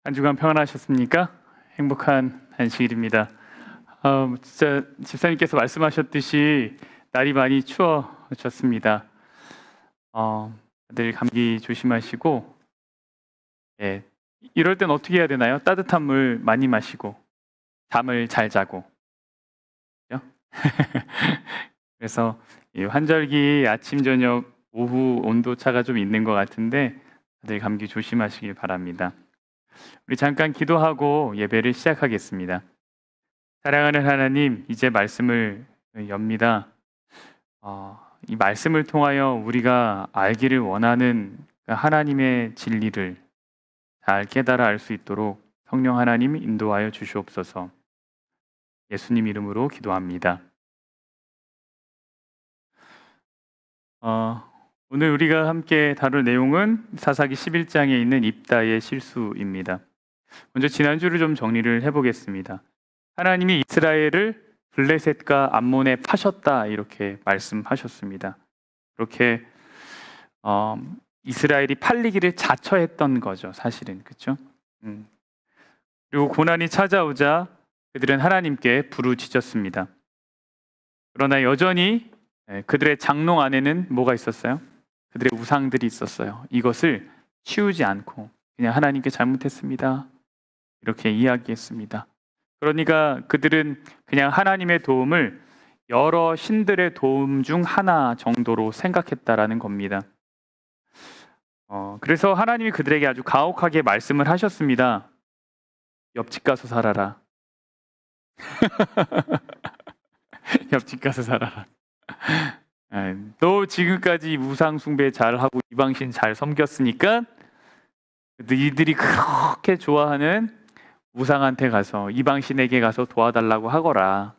한 주간 평안하셨습니까? 행복한 안식일입니다. 진짜 집사님께서 말씀하셨듯이 날이 많이 추워졌습니다. 다들 감기 조심하시고, 예, 이럴 땐 어떻게 해야 되나요? 따뜻한 물 많이 마시고 잠을 잘 자고. 그죠? 그래서 이 환절기 아침 저녁 오후 온도 차가 좀 있는 것 같은데 다들 감기 조심하시길 바랍니다. 우리 잠깐 기도하고 예배를 시작하겠습니다. 사랑하는 하나님, 이제 말씀을 엽니다. 이 말씀을 통하여 우리가 알기를 원하는 하나님의 진리를 잘 깨달아 알 수 있도록 성령 하나님 인도하여 주시옵소서. 예수님 이름으로 기도합니다. 오늘 우리가 함께 다룰 내용은 사사기 11장에 있는 입다의 실수입니다. 먼저 지난주를 좀 정리를 해보겠습니다. 하나님이 이스라엘을 블레셋과 암몬에 파셨다 이렇게 말씀하셨습니다. 그렇게 이스라엘이 팔리기를 자처했던 거죠, 사실은. 그렇죠? 그리고 고난이 찾아오자 그들은 하나님께 부르짖었습니다. 그러나 여전히 그들의 장롱 안에는 뭐가 있었어요? 그들의 우상들이 있었어요. 이것을 치우지 않고 그냥 하나님께 잘못했습니다, 이렇게 이야기했습니다. 그러니까 그들은 그냥 하나님의 도움을 여러 신들의 도움 중 하나 정도로 생각했다라는 겁니다. 그래서 하나님이 그들에게 아주 가혹하게 말씀을 하셨습니다. 옆집 가서 살아라. 옆집 가서 살아라. 너 지금까지 우상 숭배 잘하고 이방신 잘 섬겼으니까 너희들이 그렇게 좋아하는 우상한테 가서 이방신에게 가서 도와달라고 하거라.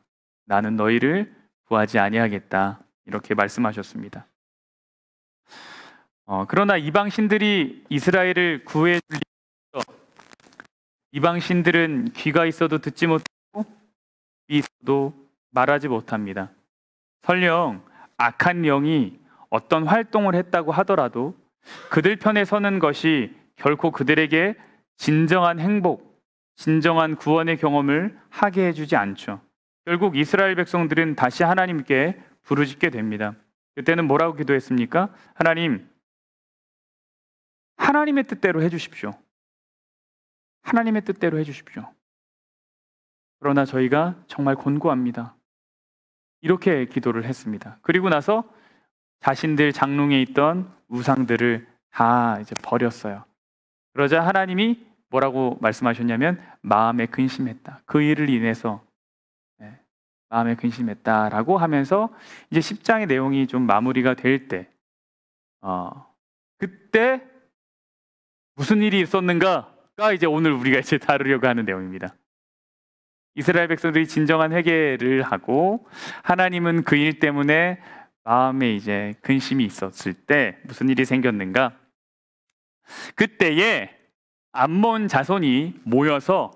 나는 너희를 구하지 아니하겠다, 이렇게 말씀하셨습니다. 그러나 이방신들이 이스라엘을 구해줄 리 없어. 이방신들은 귀가 있어도 듣지 못하고 입이 있어도 말하지 못합니다. 설령 악한 영이 어떤 활동을 했다고 하더라도 그들 편에 서는 것이 결코 그들에게 진정한 행복, 진정한 구원의 경험을 하게 해주지 않죠. 결국 이스라엘 백성들은 다시 하나님께 부르짖게 됩니다. 그때는 뭐라고 기도했습니까? 하나님, 하나님의 뜻대로 해주십시오. 하나님의 뜻대로 해주십시오. 그러나 저희가 정말 곤고합니다, 이렇게 기도를 했습니다. 그리고 나서 자신들 장롱에 있던 우상들을 다 이제 버렸어요. 그러자 하나님이 뭐라고 말씀하셨냐면 마음에 근심했다. 그 일을 인해서 마음에 근심했다라고 하면서 이제 10장의 내용이 좀 마무리가 될 때 그때 무슨 일이 있었는가가 이제 오늘 우리가 이제 다루려고 하는 내용입니다. 이스라엘 백성들이 진정한 회개를 하고 하나님은 그 일 때문에 마음에 이제 근심이 있었을 때 무슨 일이 생겼는가? 그때에 암몬 자손이 모여서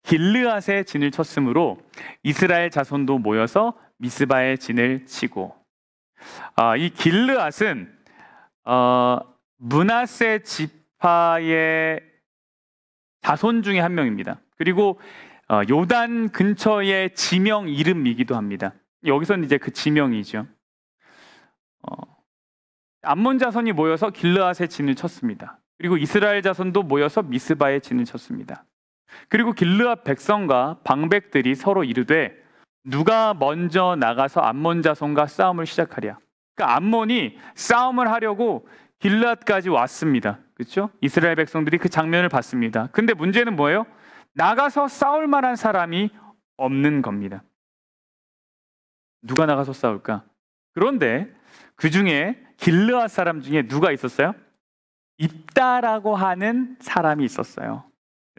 길르앗에 진을 쳤으므로 이스라엘 자손도 모여서 미스바에 진을 치고, 이 길르앗은 므낫세 지파의 자손 중에 한 명입니다. 그리고 요단 근처의 지명 이름이기도 합니다. 여기서는 이제 그 지명이죠. 암몬 자손이 모여서 길르앗에 진을 쳤습니다. 그리고 이스라엘 자손도 모여서 미스바에 진을 쳤습니다. 그리고 길르앗 백성과 방백들이 서로 이르되 누가 먼저 나가서 암몬 자손과 싸움을 시작하랴. 그러니까 암몬이 싸움을 하려고 길르앗까지 왔습니다. 그렇죠? 이스라엘 백성들이 그 장면을 봤습니다. 근데 문제는 뭐예요? 나가서 싸울 만한 사람이 없는 겁니다. 누가 나가서 싸울까? 그런데 그 중에 길르앗 사람 중에 누가 있었어요? 입다라고 하는 사람이 있었어요.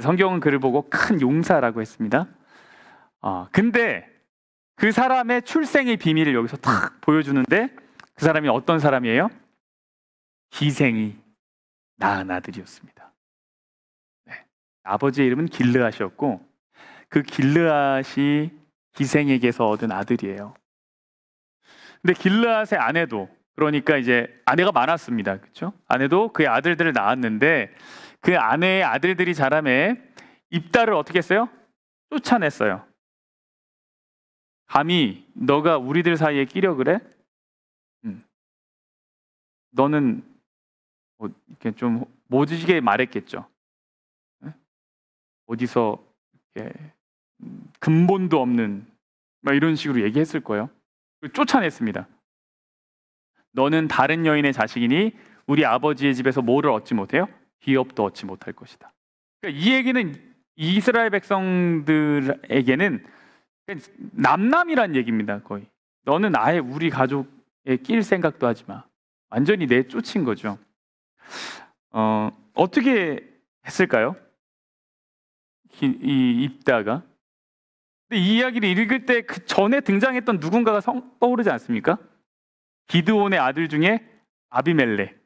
성경은 그를 보고 큰 용사라고 했습니다. 근데 그 사람의 출생의 비밀을 여기서 탁 보여주는데 그 사람이 어떤 사람이에요? 기생이 낳은 아들이었습니다. 아버지의 이름은 길르앗이었고 그 길르앗이 기생에게서 얻은 아들이에요. 근데 길르앗의 아내도, 그러니까 이제 아내가 많았습니다. 그렇죠? 아내도 그의 아들들을 낳았는데 그 아내의 아들들이 자라매 입다를 어떻게 했어요? 쫓아냈어요. 감히 너가 우리들 사이에 끼려 그래? 너는 뭐 이렇게 좀 모지게 말했겠죠. 어디서 이렇게 근본도 없는 막 이런 식으로 얘기했을 거예요. 쫓아냈습니다. 너는 다른 여인의 자식이니 우리 아버지의 집에서 뭐를 얻지 못해요? 기업도 얻지 못할 것이다. 그러니까 이 얘기는 이스라엘 백성들에게는 남남이란 얘기입니다. 거의. 너는 아예 우리 가족에 낄 생각도 하지 마. 완전히 내쫓은 거죠. 어떻게 했을까요? 이 입다가. 근데 이 이야기를 읽을 때 그 전에 등장했던 누군가가 떠오르지 않습니까? 기드온의 아들 중에 아비멜렉.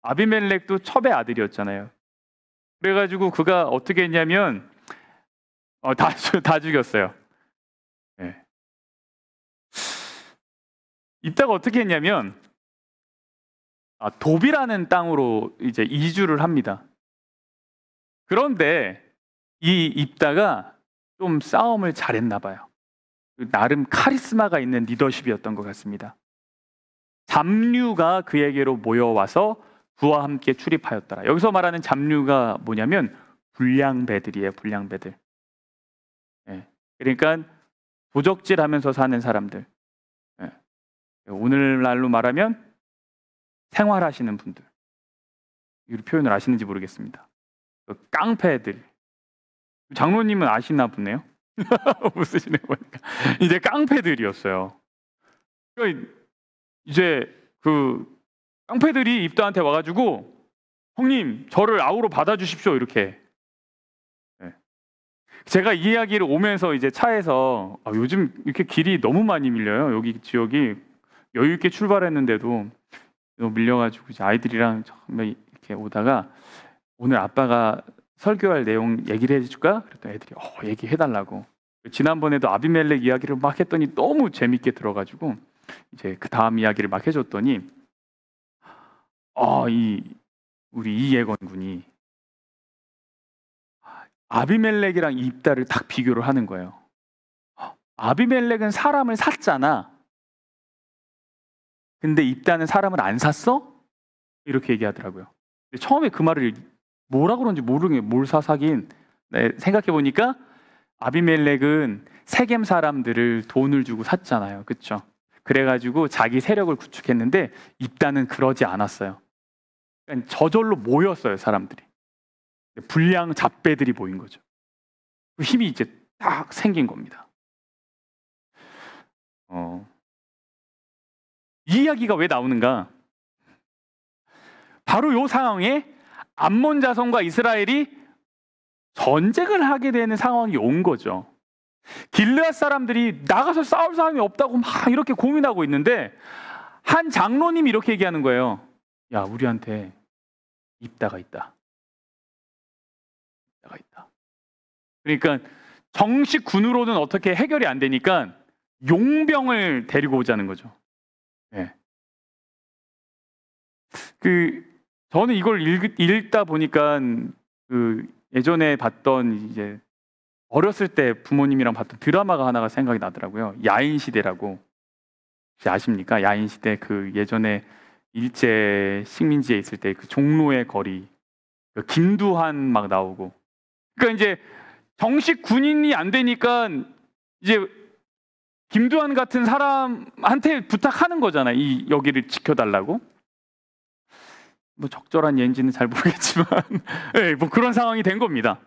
아비멜렉도 첩의 아들이었잖아요. 그래가지고 그가 어떻게 했냐면 다 죽였어요. 네. 입다가 어떻게 했냐면 도비라는 땅으로 이제 이주를 합니다. 그런데 이 입다가 좀 싸움을 잘했나 봐요. 나름 카리스마가 있는 리더십이었던 것 같습니다. 잡류가 그에게로 모여와서 그와 함께 출입하였더라. 여기서 말하는 잡류가 뭐냐면 불량배들이에요. 불량배들. 네. 그러니까 도적질하면서 사는 사람들. 네. 오늘날로 말하면 생활하시는 분들. 이 표현을 아시는지 모르겠습니다. 깡패들. 장로님은 아시나 보네요. 웃으시는 거니까. 이제 깡패들이었어요. 그러니까 이제 그 깡패들이 입다한테 와가지고 형님 저를 아우로 받아주십시오 이렇게. 네. 제가 이 이야기를 오면서 이제 차에서 요즘 이렇게 길이 너무 많이 밀려요. 여기 지역이 여유 있게 출발했는데도 밀려가지고 이제 아이들이랑 이렇게 오다가 오늘 아빠가 설교할 내용 얘기를 해줄까? 그랬더니 애들이 얘기해달라고. 지난번에도 아비멜렉 이야기를 막 했더니 너무 재밌게 들어가지고 이제 그 다음 이야기를 막 해줬더니 우리 이예건 군이 아비멜렉이랑 입다를 딱 비교를 하는 거예요. 아비멜렉은 사람을 샀잖아. 근데 입다는 사람을 안 샀어? 이렇게 얘기하더라고요. 근데 처음에 그 말을 뭐라고 그런지 모르겠는데 뭘 사긴. 네, 생각해보니까 아비멜렉은 세겜 사람들을 돈을 주고 샀잖아요. 그렇죠? 그래가지고 자기 세력을 구축했는데 입다는 그러지 않았어요. 그러니까 저절로 모였어요. 사람들이. 불량 잡배들이 모인 거죠. 그 힘이 이제 딱 생긴 겁니다. 이 이야기가 왜 나오는가? 바로 이 상황에 암몬 자손과 이스라엘이 전쟁을 하게 되는 상황이 온 거죠. 길르앗 사람들이 나가서 싸울 사람이 없다고 막 이렇게 고민하고 있는데 한 장로님이 이렇게 얘기하는 거예요. 야, 우리한테 입다가 있다. 입다가 있다. 그러니까 정식 군으로는 어떻게 해결이 안 되니까 용병을 데리고 오자는 거죠. 네. 저는 이걸 읽다 보니까 예전에 봤던 이제 어렸을 때 부모님이랑 봤던 드라마가 하나가 생각이 나더라고요. 야인시대라고. 혹시 아십니까? 야인시대 예전에 일제 식민지에 있을 때 그 종로의 거리, 김두한 막 나오고. 그러니까 이제 정식 군인이 안 되니까 이제 김두한 같은 사람한테 부탁하는 거잖아요. 여기를 지켜달라고. 뭐 적절한 예인지는 잘 모르겠지만 네, 뭐 그런 상황이 된 겁니다.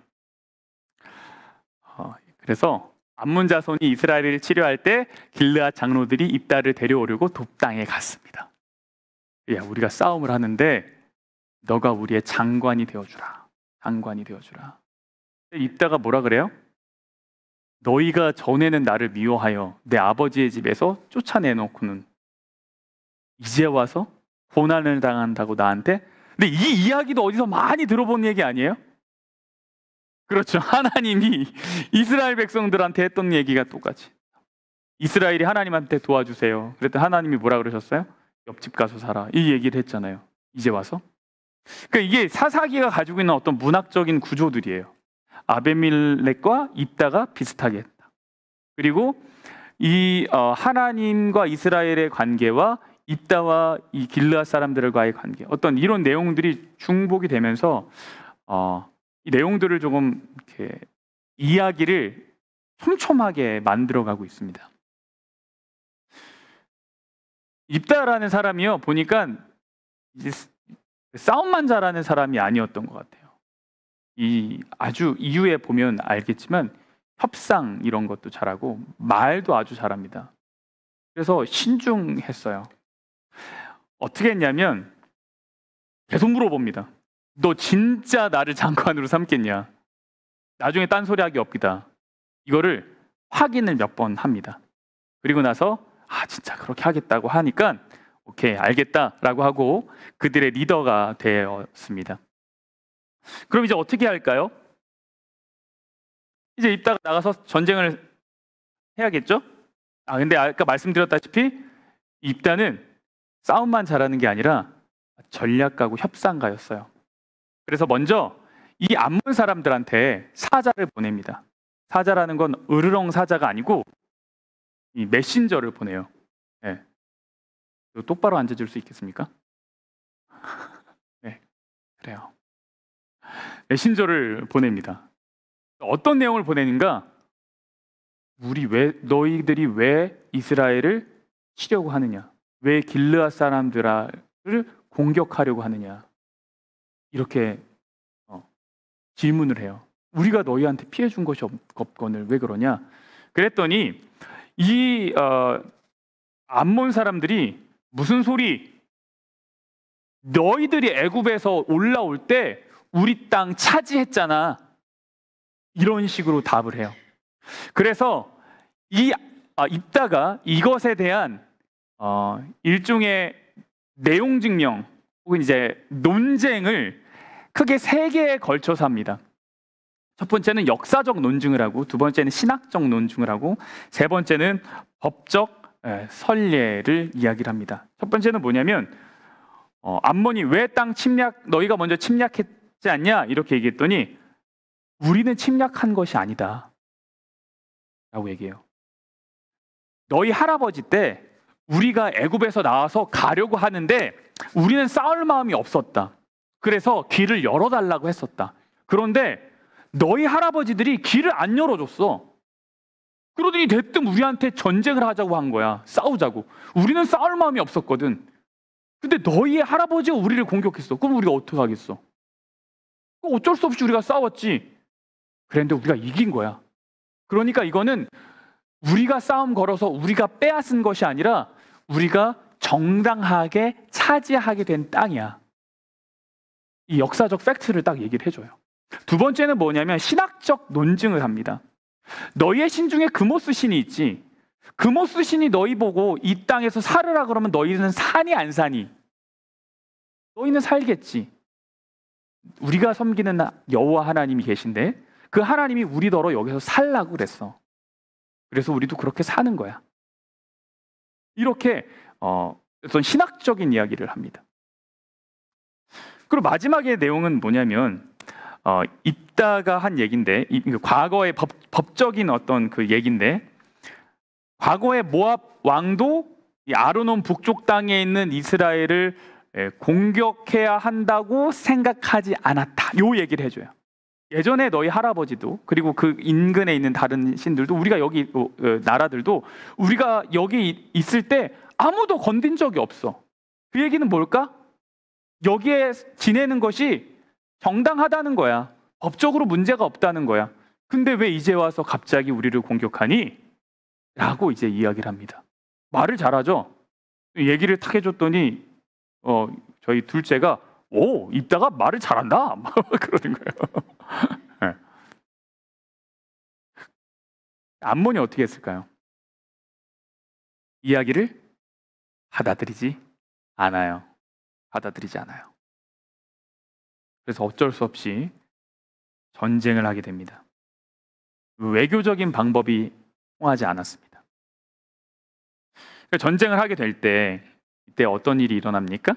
그래서 암몬 자손이 이스라엘을 치료할 때 길르앗 장로들이 입다를 데려오려고 돕당에 갔습니다. 야, 우리가 싸움을 하는데 너가 우리의 장관이 되어주라. 장관이 되어주라. 입다가 뭐라 그래요? 너희가 전에는 나를 미워하여 내 아버지의 집에서 쫓아내놓고는 이제 와서 고난을 당한다고 나한테? 근데 이 이야기도 어디서 많이 들어본 얘기 아니에요? 그렇죠. 하나님이 이스라엘 백성들한테 했던 얘기가 똑같이. 이스라엘이 하나님한테 도와주세요. 그랬더니 하나님이 뭐라 그러셨어요? 옆집 가서 살아. 이 얘기를 했잖아요. 이제 와서. 그러니까 이게 사사기가 가지고 있는 어떤 문학적인 구조들이에요. 아베멜렉과 입다가 비슷하게 했다. 그리고 이 하나님과 이스라엘의 관계와 입다와 이 길르앗 사람들과의 관계, 어떤 이런 내용들이 중복이 되면서 이 내용들을 조금 이렇게 이야기를 촘촘하게 만들어가고 있습니다. 입다라는 사람이요, 보니까 이제 싸움만 잘하는 사람이 아니었던 것 같아요. 이 아주 이후에 보면 알겠지만 협상 이런 것도 잘하고 말도 아주 잘합니다. 그래서 신중했어요. 어떻게 했냐면 계속 물어봅니다. 너 진짜 나를 장관으로 삼겠냐? 나중에 딴소리하기 없기다. 이거를 확인을 몇 번 합니다. 그리고 나서 진짜 그렇게 하겠다고 하니까 오케이, 알겠다라고 하고 그들의 리더가 되었습니다. 그럼 이제 어떻게 할까요? 이제 입다가 나가서 전쟁을 해야겠죠? 근데 아까 말씀드렸다시피 입다는 싸움만 잘하는 게 아니라 전략가고 협상가였어요. 그래서 먼저 이 암몬 사람들한테 사자를 보냅니다. 사자라는 건 으르렁 사자가 아니고 이 메신저를 보내요. 네. 똑바로 앉아줄 수 있겠습니까? 네, 그래요. 메신저를 보냅니다. 어떤 내용을 보내는가? 너희들이 왜 이스라엘을 치려고 하느냐? 왜 길르앗 사람들을 공격하려고 하느냐? 이렇게 질문을 해요. 우리가 너희한테 피해 준 것이 없거늘 왜 그러냐? 그랬더니 이 암몬 사람들이 무슨 소리? 너희들이 애굽에서 올라올 때 우리 땅 차지했잖아. 이런 식으로 답을 해요. 그래서 입다가 이것에 대한 일종의 내용 증명 혹은 이제 논쟁을 크게 3개에 걸쳐서 합니다. 첫 번째는 역사적 논증을 하고, 두 번째는 신학적 논증을 하고, 세 번째는 법적 선례를 이야기를 합니다. 첫 번째는 뭐냐면 암몬이 왜 땅 너희가 먼저 침략했지 않냐? 이렇게 얘기했더니 우리는 침략한 것이 아니다 라고 얘기해요. 너희 할아버지 때 우리가 애굽에서 나와서 가려고 하는데 우리는 싸울 마음이 없었다. 그래서 길을 열어달라고 했었다. 그런데 너희 할아버지들이 길을 안 열어줬어. 그러더니 대뜸 우리한테 전쟁을 하자고 한 거야. 싸우자고. 우리는 싸울 마음이 없었거든. 근데 너희의 할아버지가 우리를 공격했어. 그럼 우리가 어떻게 하겠어? 어쩔 수 없이 우리가 싸웠지. 그런데 우리가 이긴 거야. 그러니까 이거는 우리가 싸움 걸어서 우리가 빼앗은 것이 아니라 우리가 정당하게 차지하게 된 땅이야. 이 역사적 팩트를 딱 얘기를 해줘요. 두 번째는 뭐냐면 신학적 논증을 합니다. 너희의 신 중에 그모스 신이 있지. 그모스 신이 너희 보고 이 땅에서 살으라 그러면 너희는 사니 안 사니? 너희는 살겠지. 우리가 섬기는 여호와 하나님이 계신데 그 하나님이 우리더러 여기서 살라고 그랬어. 그래서 우리도 그렇게 사는 거야. 이렇게 어떤 신학적인 이야기를 합니다. 그리고 마지막의 내용은 뭐냐면 입다가 한 얘기인데, 과거의 법적인 어떤 그 얘기인데, 과거의 모압 왕도 이 아르논 북쪽 땅에 있는 이스라엘을 공격해야 한다고 생각하지 않았다. 요 얘기를 해줘요. 예전에 너희 할아버지도 그리고 그 인근에 있는 다른 신들도 우리가 여기 나라들도 우리가 여기 있을 때 아무도 건든 적이 없어. 그 얘기는 뭘까? 여기에 지내는 것이 정당하다는 거야. 법적으로 문제가 없다는 거야. 근데 왜 이제 와서 갑자기 우리를 공격하니? 라고 이제 이야기를 합니다. 말을 잘하죠? 얘기를 탁 해줬더니 저희 둘째가 입다가 말을 잘한다 그러는 거예요. 네. 암몬이 어떻게 했을까요? 이야기를 받아들이지 않아요. 그래서 어쩔 수 없이 전쟁을 하게 됩니다. 외교적인 방법이 통하지 않았습니다. 전쟁을 하게 될 때 이때 어떤 일이 일어납니까?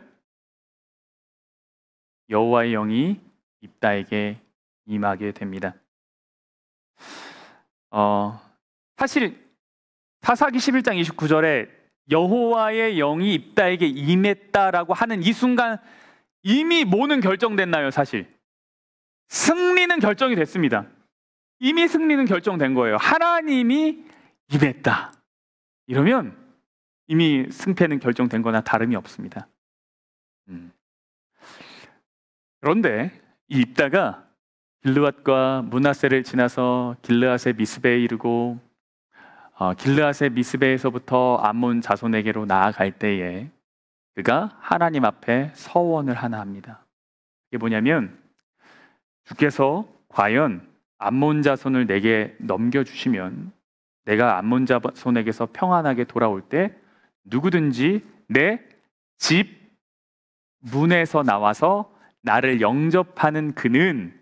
여호와의 영이 입다에게 임하게 됩니다. 사실 사사기 11장 29절에 여호와의 영이 입다에게 임했다라고 하는 이 순간 이미 뭐는 결정됐나요? 사실 승리는 결정이 됐습니다. 이미 승리는 결정된 거예요. 하나님이 임했다. 이러면 이미 승패는 결정된 거나 다름이 없습니다. 그런데 이 입다가 길르앗과 므낫세를 지나서 길르앗의 미스베에 이르고 길르앗의 미스베에서부터 암몬 자손에게로 나아갈 때에 그가 하나님 앞에 서원을 하나 합니다. 이게 뭐냐면 주께서 과연 암몬 자손을 내게 넘겨주시면 내가 암몬 자손에게서 평안하게 돌아올 때 누구든지 내 집 문에서 나와서 나를 영접하는 그는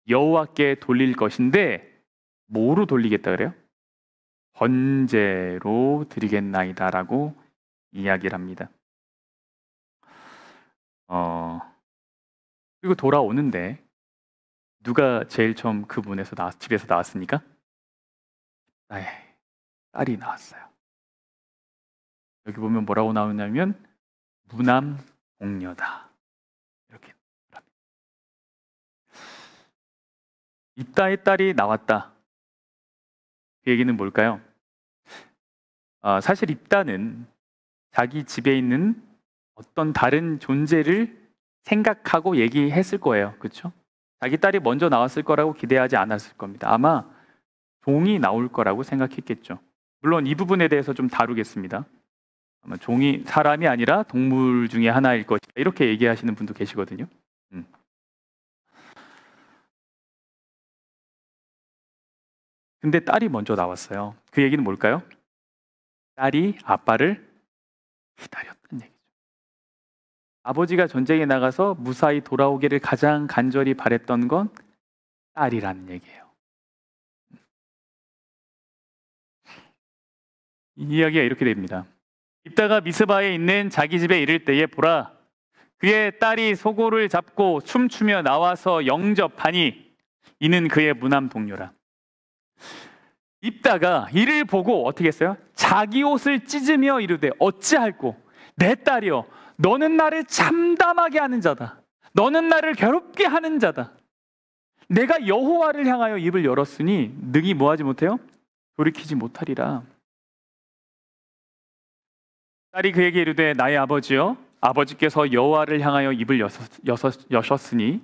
여호와께 돌릴 것인데 뭐로 돌리겠다 그래요? 번제로 드리겠나이다라고 이야기를 합니다. 그리고 돌아오는데 누가 제일 처음 그 문에서 집에서 나왔습니까? 딸이 나왔어요. 여기 보면 뭐라고 나오냐면 무남동녀다 이렇게 합니다. 입다의 딸이 나왔다. 그 얘기는 뭘까요? 사실 입다는 자기 집에 있는 어떤 다른 존재를 생각하고 얘기했을 거예요. 그렇죠? 자기 딸이 먼저 나왔을 거라고 기대하지 않았을 겁니다. 아마 종이 나올 거라고 생각했겠죠. 물론 이 부분에 대해서 좀 다루겠습니다. 아마 종이 사람이 아니라 동물 중에 하나일 것이다. 이렇게 얘기하시는 분도 계시거든요. 근데 딸이 먼저 나왔어요. 그 얘기는 뭘까요? 딸이 아빠를 기다렸다는 얘기죠. 아버지가 전쟁에 나가서 무사히 돌아오기를 가장 간절히 바랬던 건 딸이라는 얘기예요. 이 이야기가 이렇게 됩니다. 입다가 미스바에 있는 자기 집에 이를 때에 보라, 그의 딸이 소고를 잡고 춤추며 나와서 영접하니 이는 그의 무남 동료라. 입다가 이를 보고 어떻게 했어요? 자기 옷을 찢으며 이르되 어찌할꼬 내 딸이여 너는 나를 참담하게 하는 자다. 너는 나를 괴롭게 하는 자다. 내가 여호와를 향하여 입을 열었으니 능히 뭐하지 못해요? 돌이키지 못하리라. 딸이 그에게 이르되 나의 아버지여 아버지께서 여호와를 향하여 입을 여셨으니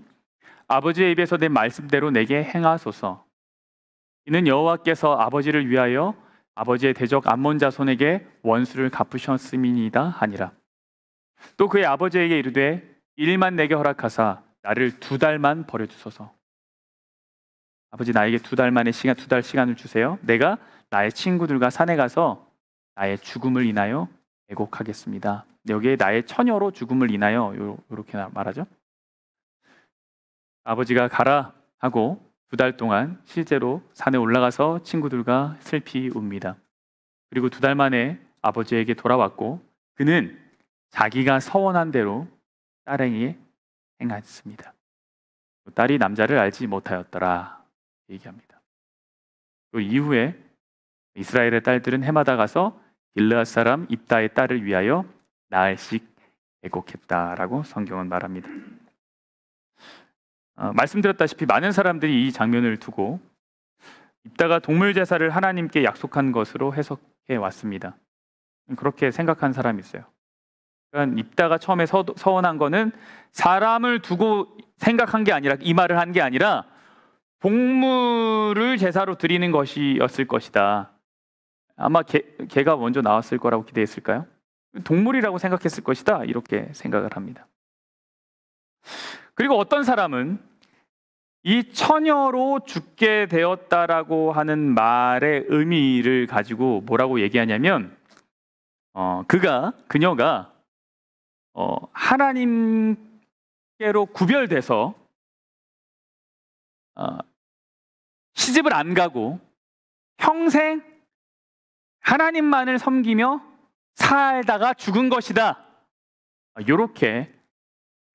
아버지의 입에서 낸 말씀대로 내게 행하소서. 이는 여호와께서 아버지를 위하여 아버지의 대적 암몬 자손에게 원수를 갚으셨음이니이다 하니라. 또 그의 아버지에게 이르되 일만 내게 허락하사 나를 2달만 버려주소서. 아버지 나에게 2달 시간을 주세요. 내가 나의 친구들과 산에 가서 나의 죽음을 인하여 애곡하겠습니다. 여기에 나의 처녀로 죽음을 인하여 이렇게 말하죠. 아버지가 가라 하고 2달 동안 실제로 산에 올라가서 친구들과 슬피 웁니다. 그리고 2달 만에 아버지에게 돌아왔고 그는 자기가 서원한 대로 딸에게 행했습니다. 딸이 남자를 알지 못하였더라 얘기합니다. 그 이후에 이스라엘의 딸들은 해마다 가서 길르앗 사람 입다의 딸을 위하여 나흘씩 애곡했다라고 성경은 말합니다. 말씀드렸다시피 많은 사람들이 이 장면을 두고 입다가 동물 제사를 하나님께 약속한 것으로 해석해 왔습니다. 그렇게 생각한 사람이 있어요. 그러니까 입다가 처음에 서원한 거는 사람을 두고 생각한 게 아니라 이 말을 한 게 아니라 동물을 제사로 드리는 것이었을 것이다. 아마 개가 먼저 나왔을 거라고 기대했을까요? 동물이라고 생각했을 것이다. 이렇게 생각을 합니다. 그리고 어떤 사람은 이 처녀로 죽게 되었다라고 하는 말의 의미를 가지고 뭐라고 얘기하냐면 그녀가 하나님께로 구별돼서 시집을 안 가고 평생 하나님만을 섬기며 살다가 죽은 것이다. 이렇게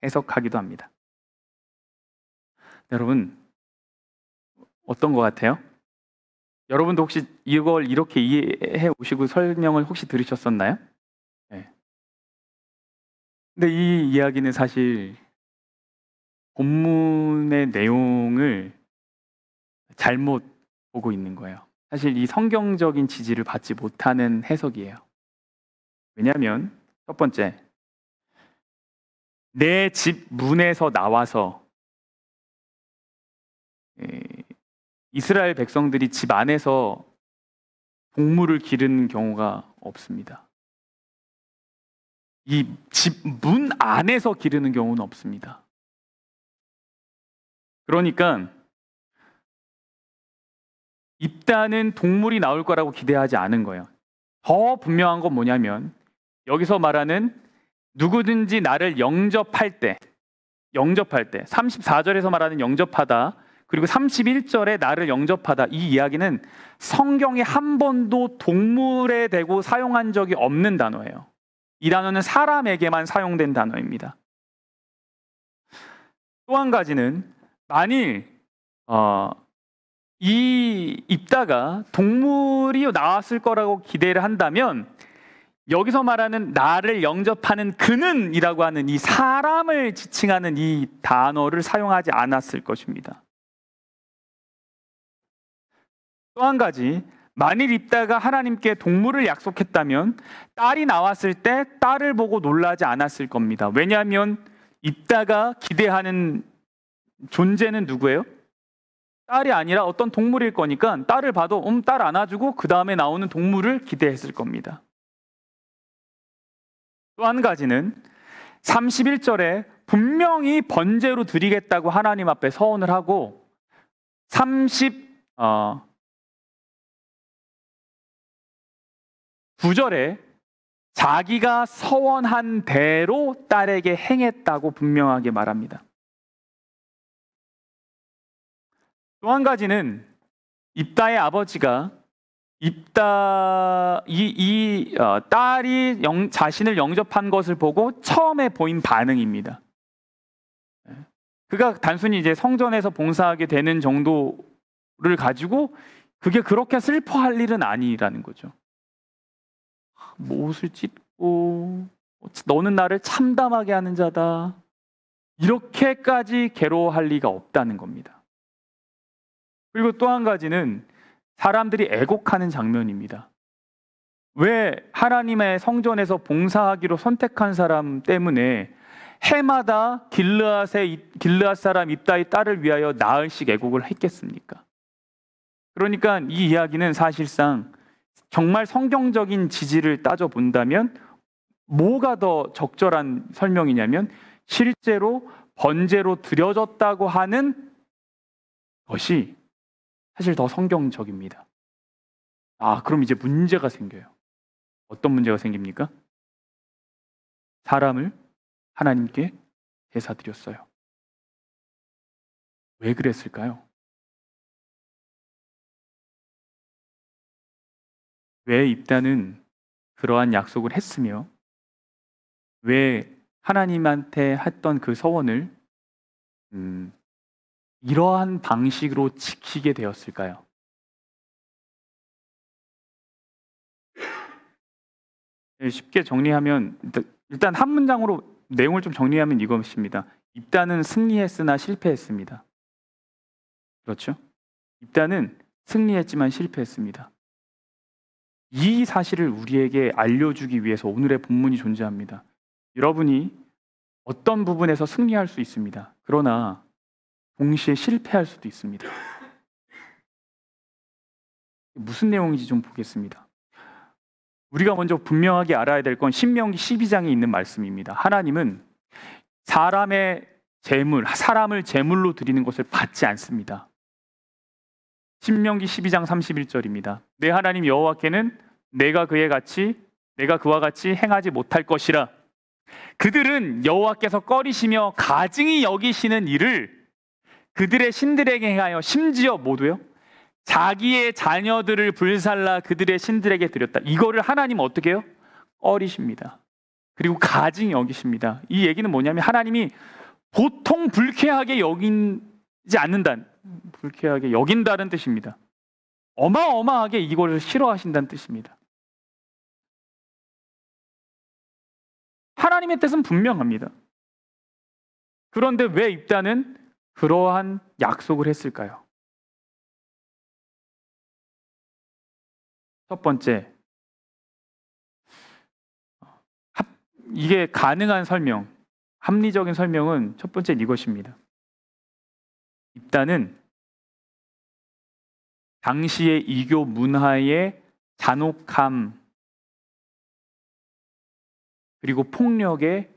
해석하기도 합니다. 여러분 어떤 것 같아요? 여러분도 혹시 이걸 이렇게 이해해 오시고 설명을 혹시 들으셨었나요? 네. 근데 이 이야기는 사실 본문의 내용을 잘못 보고 있는 거예요. 사실 이 성경적인 지지를 받지 못하는 해석이에요. 왜냐하면 첫 번째, 내 집 문에서 나와서 이스라엘 백성들이 집 안에서 동물을 기르는 경우가 없습니다. 이 집 문 안에서 기르는 경우는 없습니다. 그러니까 입다는 동물이 나올 거라고 기대하지 않은 거예요. 더 분명한 건 뭐냐면 여기서 말하는 누구든지 나를 영접할 때 34절에서 말하는 영접하다, 그리고 31절에 나를 영접하다, 이 이야기는 성경에 한 번도 동물에 대고 사용한 적이 없는 단어예요. 이 단어는 사람에게만 사용된 단어입니다. 또 한 가지는 만일 이 입다가 동물이 나왔을 거라고 기대를 한다면 여기서 말하는 나를 영접하는 그는 이라고 하는 이 사람을 지칭하는 이 단어를 사용하지 않았을 것입니다. 또 한 가지, 만일 입다가 하나님께 동물을 약속했다면 딸이 나왔을 때 딸을 보고 놀라지 않았을 겁니다. 왜냐하면 입다가 기대하는 존재는 누구예요? 딸이 아니라 어떤 동물일 거니까 딸을 봐도 딸 안아주고 그 다음에 나오는 동물을 기대했을 겁니다. 또 한 가지는 31절에 분명히 번제로 드리겠다고 하나님 앞에 서원을 하고 39절에 자기가 서원한 대로 딸에게 행했다고 분명하게 말합니다. 또 한 가지는 입다의 아버지가 딸이 자신을 영접한 것을 보고 처음에 보인 반응입니다. 그가 단순히 이제 성전에서 봉사하게 되는 정도를 가지고 그게 그렇게 슬퍼할 일은 아니라는 거죠. 옷을 찢고 너는 나를 참담하게 하는 자다, 이렇게까지 괴로워할 리가 없다는 겁니다. 그리고 또 한 가지는 사람들이 애곡하는 장면입니다. 왜 하나님의 성전에서 봉사하기로 선택한 사람 때문에 해마다 길르앗 사람 입다의 딸을 위하여 나흘씩 애곡을 했겠습니까? 그러니까 이 이야기는 사실상 정말 성경적인 지지를 따져본다면 뭐가 더 적절한 설명이냐면 실제로 번제로 드려졌다고 하는 것이 사실 더 성경적입니다. 그럼 이제 문제가 생겨요. 어떤 문제가 생깁니까? 사람을 하나님께 제사 드렸어요. 왜 그랬을까요? 왜 입다는 그러한 약속을 했으며 왜 하나님한테 했던 그 서원을 이러한 방식으로 지키게 되었을까요? 쉽게 정리하면 일단 한 문장으로 내용을 좀 정리하면 이것입니다. 입다는 승리했으나 실패했습니다. 그렇죠? 입다는 승리했지만 실패했습니다. 이 사실을 우리에게 알려주기 위해서 오늘의 본문이 존재합니다. 여러분이 어떤 부분에서 승리할 수 있습니다. 그러나 동시에 실패할 수도 있습니다. 무슨 내용인지 좀 보겠습니다. 우리가 먼저 분명하게 알아야 될 건 신명기 12장에 있는 말씀입니다. 하나님은 사람을 제물로 드리는 것을 받지 않습니다. 신명기 12장 31절입니다. 내 하나님 여호와께는 내가 그와 같이 행하지 못할 것이라. 그들은 여호와께서 꺼리시며 가증히 여기시는 일을 그들의 신들에게 행하여 심지어 모두요 자기의 자녀들을 불살라 그들의 신들에게 드렸다. 이거를 하나님 어떻게 해요? 꺼리십니다. 그리고 가증히 여기십니다. 이 얘기는 뭐냐면 하나님이 보통 불쾌하게 여긴다는 뜻입니다. 어마어마하게 이걸 싫어하신다는 뜻입니다. 하나님의 뜻은 분명합니다. 그런데 왜 입다는 그러한 약속을 했을까요? 첫 번째, 이게 가능한 설명, 합리적인 설명은 첫 번째 이것입니다. 입다는 당시의 이교 문화의 잔혹함 그리고 폭력에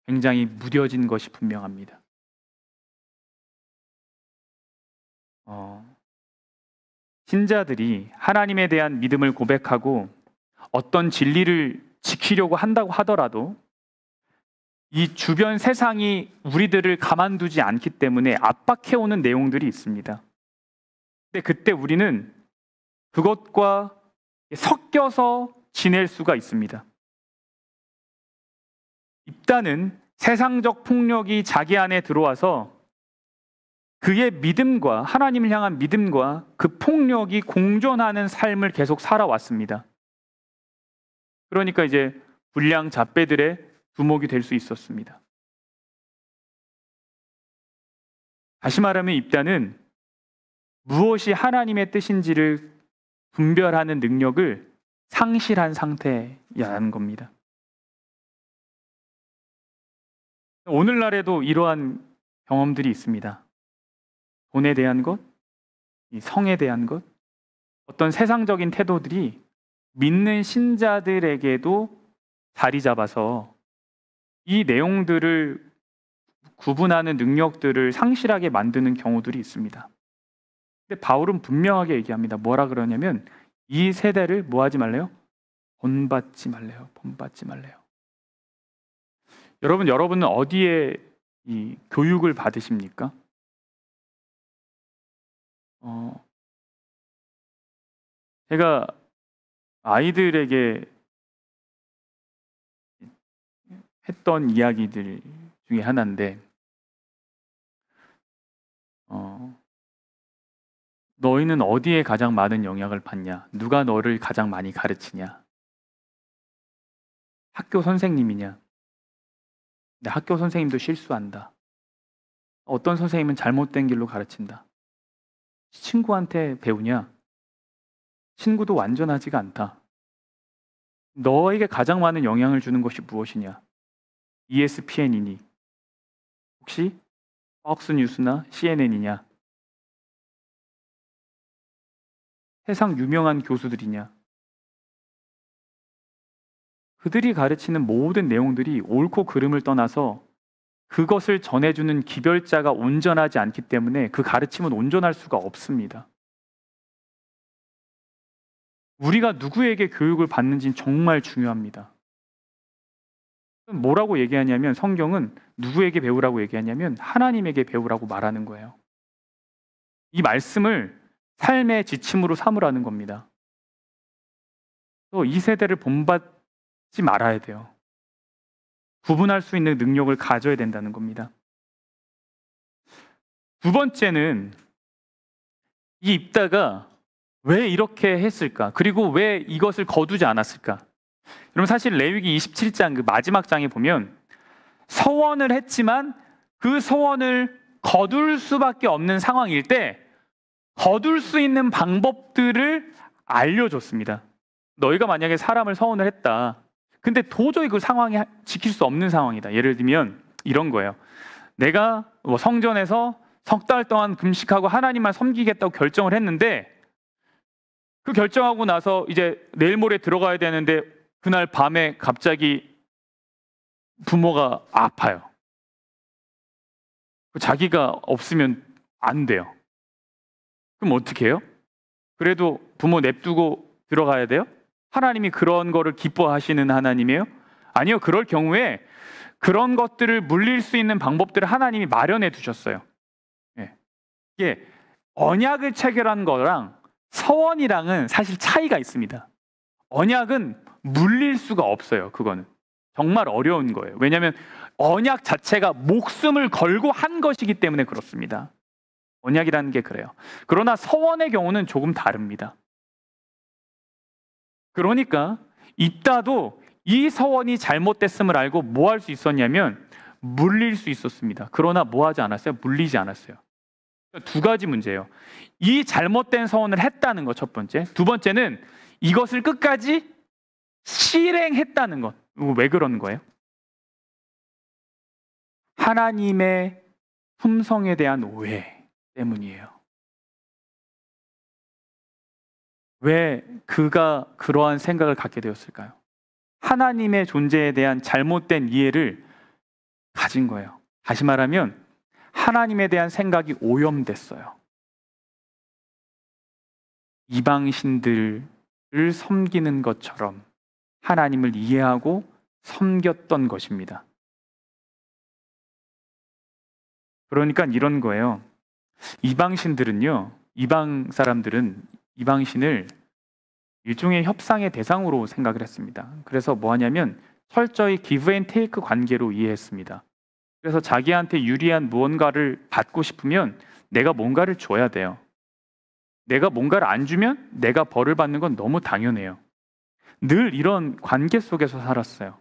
굉장히 무뎌진 것이 분명합니다. 신자들이 하나님에 대한 믿음을 고백하고 어떤 진리를 지키려고 한다고 하더라도 이 주변 세상이 우리들을 가만두지 않기 때문에 압박해오는 내용들이 있습니다. 근데 그때 우리는 그것과 섞여서 지낼 수가 있습니다. 입다는 세상적 폭력이 자기 안에 들어와서 그의 믿음과 하나님을 향한 믿음과 그 폭력이 공존하는 삶을 계속 살아왔습니다. 그러니까 이제 불량 잡배들의 두목이 될 수 있었습니다. 다시 말하면 입다는 무엇이 하나님의 뜻인지를 분별하는 능력을 상실한 상태라는 겁니다. 오늘날에도 이러한 경험들이 있습니다. 돈에 대한 것, 이 성에 대한 것, 어떤 세상적인 태도들이 믿는 신자들에게도 자리 잡아서 이 내용들을 구분하는 능력들을 상실하게 만드는 경우들이 있습니다. 근데 바울은 분명하게 얘기합니다. 뭐라 그러냐면 이 세대를 뭐 하지 말래요? 본받지 말래요. 본받지 말래요. 여러분은 어디에 이 교육을 받으십니까? 제가 아이들에게 했던 이야기들 중에 하나인데, 너희는 어디에 가장 많은 영향을 받냐? 누가 너를 가장 많이 가르치냐? 학교 선생님이냐? 근데 학교 선생님도 실수한다. 어떤 선생님은 잘못된 길로 가르친다. 친구한테 배우냐? 친구도 완전하지가 않다. 너에게 가장 많은 영향을 주는 것이 무엇이냐? ESPN이니? 혹시 폭스뉴스나 CNN이냐? 세상 유명한 교수들이냐? 그들이 가르치는 모든 내용들이 옳고 그름을 떠나서 그것을 전해주는 기별자가 온전하지 않기 때문에 그 가르침은 온전할 수가 없습니다. 우리가 누구에게 교육을 받는지는 정말 중요합니다. 뭐라고 얘기하냐면 성경은 누구에게 배우라고 얘기하냐면 하나님에게 배우라고 말하는 거예요. 이 말씀을 삶의 지침으로 삼으라는 겁니다. 또 이 세대를 본받지 말아야 돼요. 구분할 수 있는 능력을 가져야 된다는 겁니다. 두 번째는 이 입다가 왜 이렇게 했을까? 그리고 왜 이것을 거두지 않았을까? 여러분 사실 레위기 27장 그 마지막 장에 보면 서원을 했지만 그 서원을 거둘 수밖에 없는 상황일 때 거둘 수 있는 방법들을 알려줬습니다. 너희가 만약에 사람을 서원을 했다. 근데 도저히 그 상황이 지킬 수 없는 상황이다. 예를 들면 이런 거예요. 내가 성전에서 석 달 동안 금식하고 하나님만 섬기겠다고 결정을 했는데 그 결정하고 나서 이제 내일 모레 들어가야 되는데 그날 밤에 갑자기 부모가 아파요. 자기가 없으면 안 돼요. 그럼 어떻게 해요? 그래도 부모 냅두고 들어가야 돼요? 하나님이 그런 거를 기뻐하시는 하나님이에요? 아니요. 그럴 경우에 그런 것들을 물릴 수 있는 방법들을 하나님이 마련해 두셨어요. 이게 언약을 체결한 거랑 서원이랑은 사실 차이가 있습니다. 언약은 물릴 수가 없어요. 그거는 정말 어려운 거예요. 왜냐하면 언약 자체가 목숨을 걸고 한 것이기 때문에 그렇습니다. 언약이라는 게 그래요. 그러나 서원의 경우는 조금 다릅니다. 그러니까 입다도 이 서원이 잘못됐음을 알고 뭐 할 수 있었냐면 물릴 수 있었습니다. 그러나 뭐 하지 않았어요? 물리지 않았어요. 두 가지 문제예요. 이 잘못된 서원을 했다는 것, 첫 번째. 두 번째는 이것을 끝까지 실행했다는 것. 왜 그러는 거예요? 하나님의 품성에 대한 오해 때문이에요. 왜 그가 그러한 생각을 갖게 되었을까요? 하나님의 존재에 대한 잘못된 이해를 가진 거예요. 다시 말하면 하나님에 대한 생각이 오염됐어요. 이방신들을 섬기는 것처럼 하나님을 이해하고 섬겼던 것입니다. 그러니까 이런 거예요. 이방신들은요, 이방 사람들은 이방신을 일종의 협상의 대상으로 생각을 했습니다. 그래서 뭐 하냐면 철저히 기브 앤 테이크 관계로 이해했습니다. 그래서 자기한테 유리한 무언가를 받고 싶으면 내가 뭔가를 줘야 돼요. 내가 뭔가를 안 주면 내가 벌을 받는 건 너무 당연해요. 늘 이런 관계 속에서 살았어요.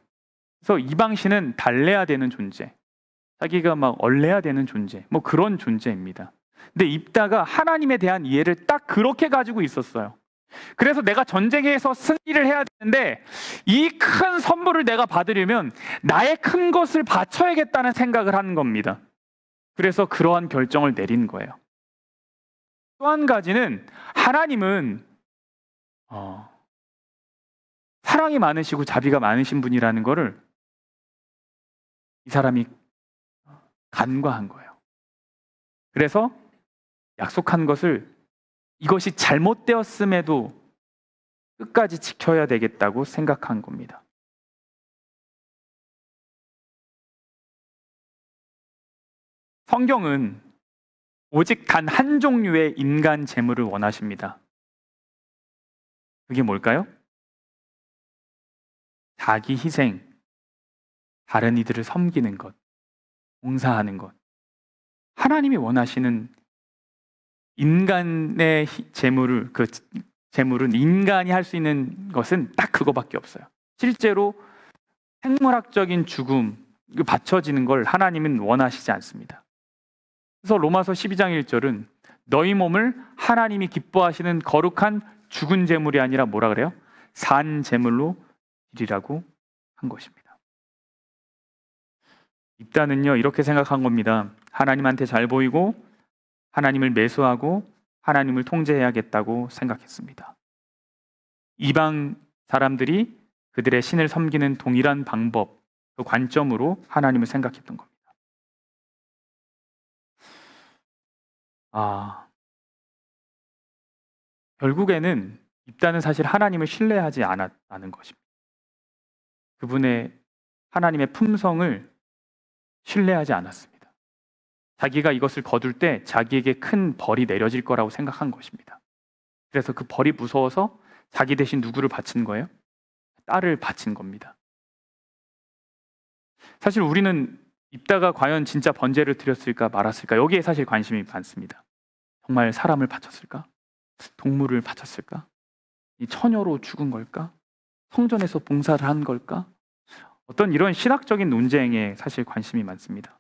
그래서 이방신은 달래야 되는 존재, 자기가 막 얼려야 되는 존재, 뭐 그런 존재입니다. 근데 입다가 하나님에 대한 이해를 딱 그렇게 가지고 있었어요. 그래서 내가 전쟁에서 승리를 해야 되는데 이 큰 선물을 내가 받으려면 나의 큰 것을 바쳐야겠다는 생각을 하는 겁니다. 그래서 그러한 결정을 내린 거예요. 또 한 가지는 하나님은 사랑이 많으시고 자비가 많으신 분이라는 것을 이 사람이 간과한 거예요. 그래서 약속한 것을 이것이 잘못되었음에도 끝까지 지켜야 되겠다고 생각한 겁니다. 성경은 오직 단 한 종류의 인간 재물을 원하십니다. 그게 뭘까요? 자기 희생, 다른 이들을 섬기는 것, 봉사하는 것. 하나님이 원하시는 인간의 재물을, 그 재물은 인간이 할 수 있는 것은 딱 그거밖에 없어요. 실제로 생물학적인 죽음, 바쳐지는 걸 하나님은 원하시지 않습니다. 그래서 로마서 12장 1절은 너희 몸을 하나님이 기뻐하시는 거룩한 죽은 재물이 아니라 뭐라 그래요? 산 재물로 드리라고 한 것입니다. 입다는요, 이렇게 생각한 겁니다. 하나님한테 잘 보이고 하나님을 매수하고 하나님을 통제해야겠다고 생각했습니다. 이방 사람들이 그들의 신을 섬기는 동일한 방법, 그 관점으로 하나님을 생각했던 겁니다. 결국에는 입다는 사실 하나님을 신뢰하지 않았다는 것입니다. 그분의 하나님의 품성을 신뢰하지 않았습니다. 자기가 이것을 거둘 때 자기에게 큰 벌이 내려질 거라고 생각한 것입니다. 그래서 그 벌이 무서워서 자기 대신 누구를 바친 거예요? 딸을 바친 겁니다. 사실 우리는 입다가 과연 진짜 번제를 드렸을까 말았을까, 여기에 사실 관심이 많습니다. 정말 사람을 바쳤을까? 동물을 바쳤을까? 이 처녀로 죽은 걸까? 성전에서 봉사를 한 걸까? 어떤 이런 신학적인 논쟁에 사실 관심이 많습니다.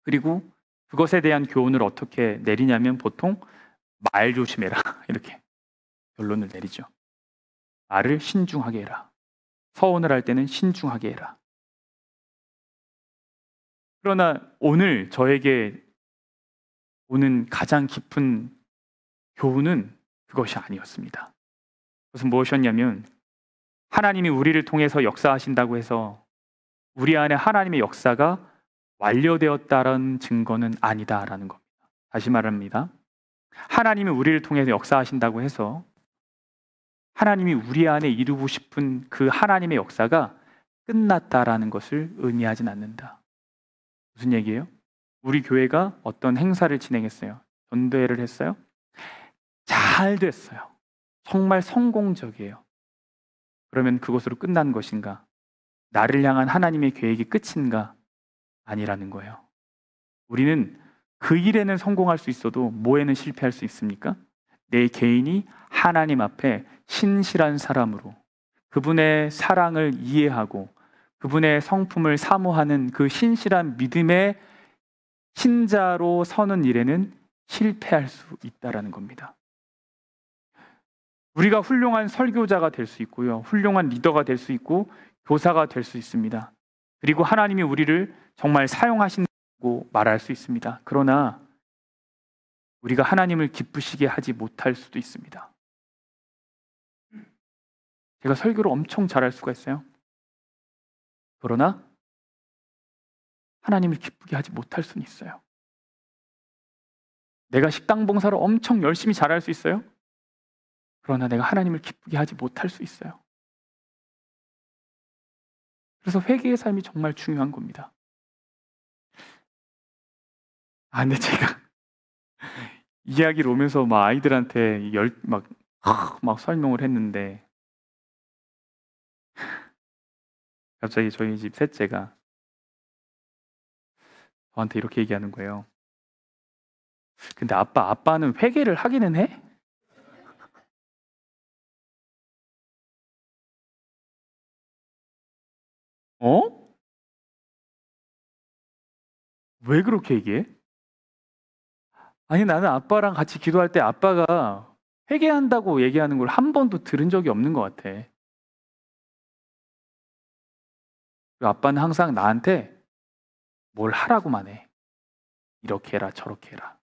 그리고 그것에 대한 교훈을 어떻게 내리냐면 보통 말 조심해라 이렇게 결론을 내리죠. 말을 신중하게 해라. 서원을 할 때는 신중하게 해라. 그러나 오늘 저에게 오는 가장 깊은 교훈은 그것이 아니었습니다. 그것은 무엇이었냐면 하나님이 우리를 통해서 역사하신다고 해서 우리 안에 하나님의 역사가 완료되었다는 증거는 아니다라는 겁니다. 다시 말합니다. 하나님이 우리를 통해서 역사하신다고 해서 하나님이 우리 안에 이루고 싶은 그 하나님의 역사가 끝났다라는 것을 의미하진 않는다. 무슨 얘기예요? 우리 교회가 어떤 행사를 진행했어요. 전도회를 했어요. 잘 됐어요. 정말 성공적이에요. 그러면 그것으로 끝난 것인가? 나를 향한 하나님의 계획이 끝인가? 아니라는 거예요. 우리는 그 일에는 성공할 수 있어도 뭐에는 실패할 수 있습니까? 내 개인이 하나님 앞에 신실한 사람으로 그분의 사랑을 이해하고 그분의 성품을 사모하는 그 신실한 믿음의 신자로 서는 일에는 실패할 수 있다라는 겁니다. 우리가 훌륭한 설교자가 될 수 있고요. 훌륭한 리더가 될 수 있고 교사가 될 수 있습니다. 그리고 하나님이 우리를 정말 사용하신다고 말할 수 있습니다. 그러나 우리가 하나님을 기쁘시게 하지 못할 수도 있습니다. 제가 설교를 엄청 잘할 수가 있어요. 그러나 하나님을 기쁘게 하지 못할 수는 있어요. 내가 식당 봉사를 엄청 열심히 잘할 수 있어요. 그러나 내가 하나님을 기쁘게 하지 못할 수 있어요. 그래서 회개의 삶이 정말 중요한 겁니다. 근데 제가 이야기를 오면서 막 아이들한테 막 설명을 했는데 갑자기 저희 집 셋째가 저한테 이렇게 얘기하는 거예요. 근데 아빠는 회개를 하기는 해? 어? 왜 그렇게 얘기해? 아니, 나는 아빠랑 같이 기도할 때 아빠가 회개한다고 얘기하는 걸 한 번도 들은 적이 없는 것 같아. 그리고 아빠는 항상 나한테 뭘 하라고만 해. 이렇게 해라, 저렇게 해라.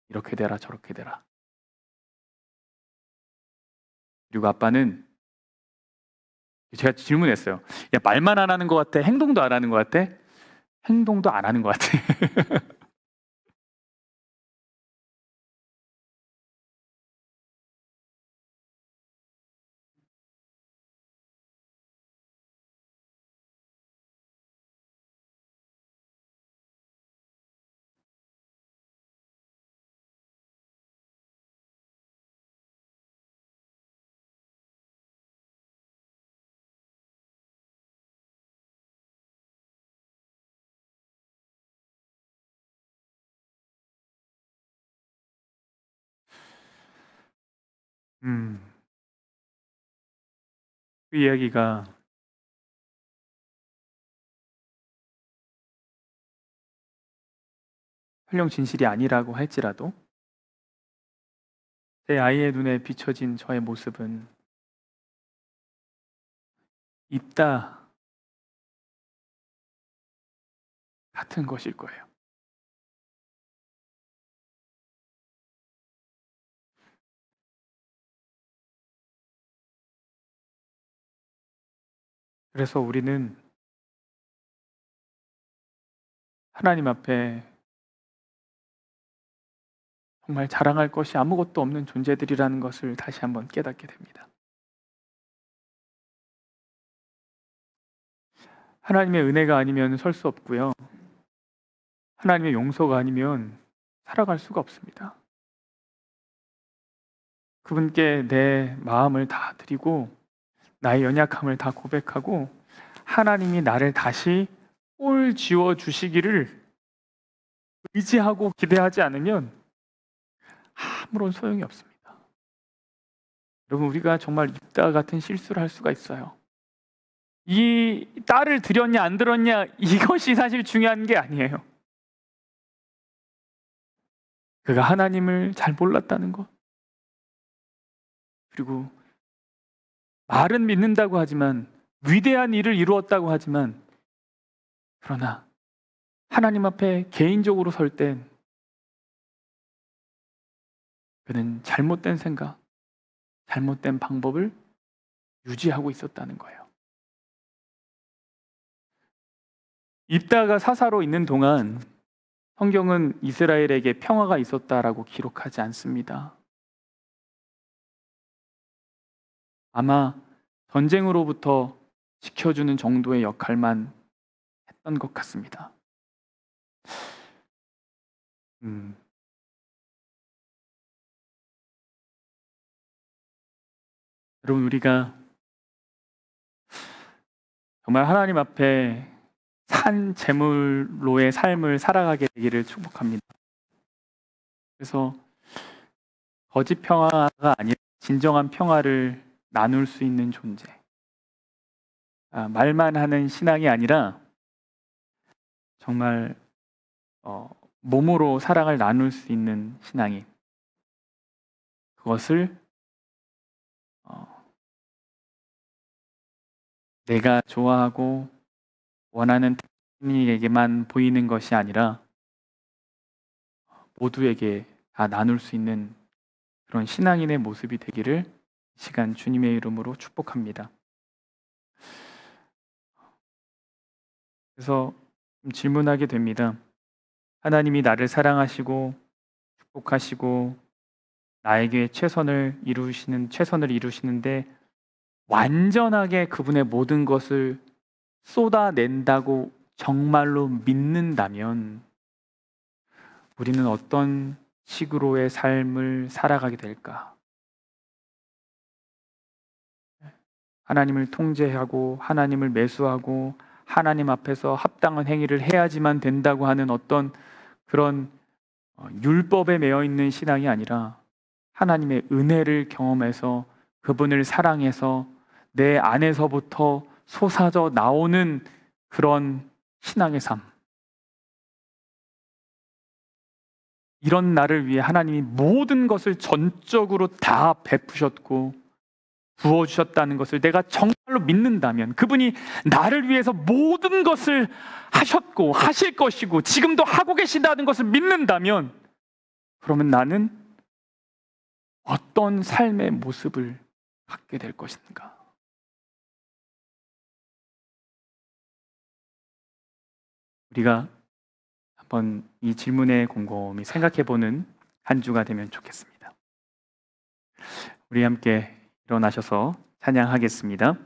이렇게 되라, 저렇게 되라. 그리고 아빠는 제가 질문했어요. 야, 말만 안 하는 것 같아? 행동도 안 하는 것 같아? 행동도 안 하는 것 같아. 음, 그 이야기가 설령 진실이 아니라고 할지라도 제 아이의 눈에 비춰진 저의 모습은 입다 같은 것일 거예요. 그래서 우리는 하나님 앞에 정말 자랑할 것이 아무것도 없는 존재들이라는 것을 다시 한번 깨닫게 됩니다. 하나님의 은혜가 아니면 설 수 없고요. 하나님의 용서가 아니면 살아갈 수가 없습니다. 그분께 내 마음을 다 드리고 나의 연약함을 다 고백하고 하나님이 나를 다시 꼴 지워 주시기를 의지하고 기대하지 않으면 아무런 소용이 없습니다. 여러분, 우리가 정말 입다 같은 실수를 할 수가 있어요. 이 딸을 들였냐 안 들었냐 이것이 사실 중요한 게 아니에요. 그가 하나님을 잘 몰랐다는 것, 그리고 말은 믿는다고 하지만 위대한 일을 이루었다고 하지만 그러나 하나님 앞에 개인적으로 설 땐 그는 잘못된 생각, 잘못된 방법을 유지하고 있었다는 거예요. 입다가 사사로 있는 동안 성경은 이스라엘에게 평화가 있었다라고 기록하지 않습니다. 아마 전쟁으로부터 지켜주는 정도의 역할만 했던 것 같습니다. 여러분, 우리가 정말 하나님 앞에 한 제물로의 삶을 살아가게 되기를 축복합니다. 그래서 거짓 평화가 아니라 진정한 평화를 나눌 수 있는 존재. 말만 하는 신앙이 아니라 정말 몸으로 사랑을 나눌 수 있는 신앙인. 그것을 내가 좋아하고 원하는 이에게만 보이는 것이 아니라 모두에게 다 나눌 수 있는 그런 신앙인의 모습이 되기를 이 시간 주님의 이름으로 축복합니다. 그래서 질문하게 됩니다. 하나님이 나를 사랑하시고 축복하시고 나에게 최선을 이루시는데 완전하게 그분의 모든 것을 쏟아낸다고 정말로 믿는다면 우리는 어떤 식으로의 삶을 살아가게 될까? 하나님을 통제하고 하나님을 매수하고 하나님 앞에서 합당한 행위를 해야지만 된다고 하는 어떤 그런 율법에 매여 있는 신앙이 아니라 하나님의 은혜를 경험해서 그분을 사랑해서 내 안에서부터 솟아져 나오는 그런 신앙의 삶. 이런 나를 위해 하나님이 모든 것을 전적으로 다 베푸셨고 부어주셨다는 것을 내가 정말로 믿는다면, 그분이 나를 위해서 모든 것을 하셨고 하실 것이고 지금도 하고 계신다는 것을 믿는다면, 그러면 나는 어떤 삶의 모습을 갖게 될 것인가? 우리가 한번 이 질문에 곰곰이 생각해보는 한 주가 되면 좋겠습니다. 우리 함께 일어나셔서 찬양하겠습니다.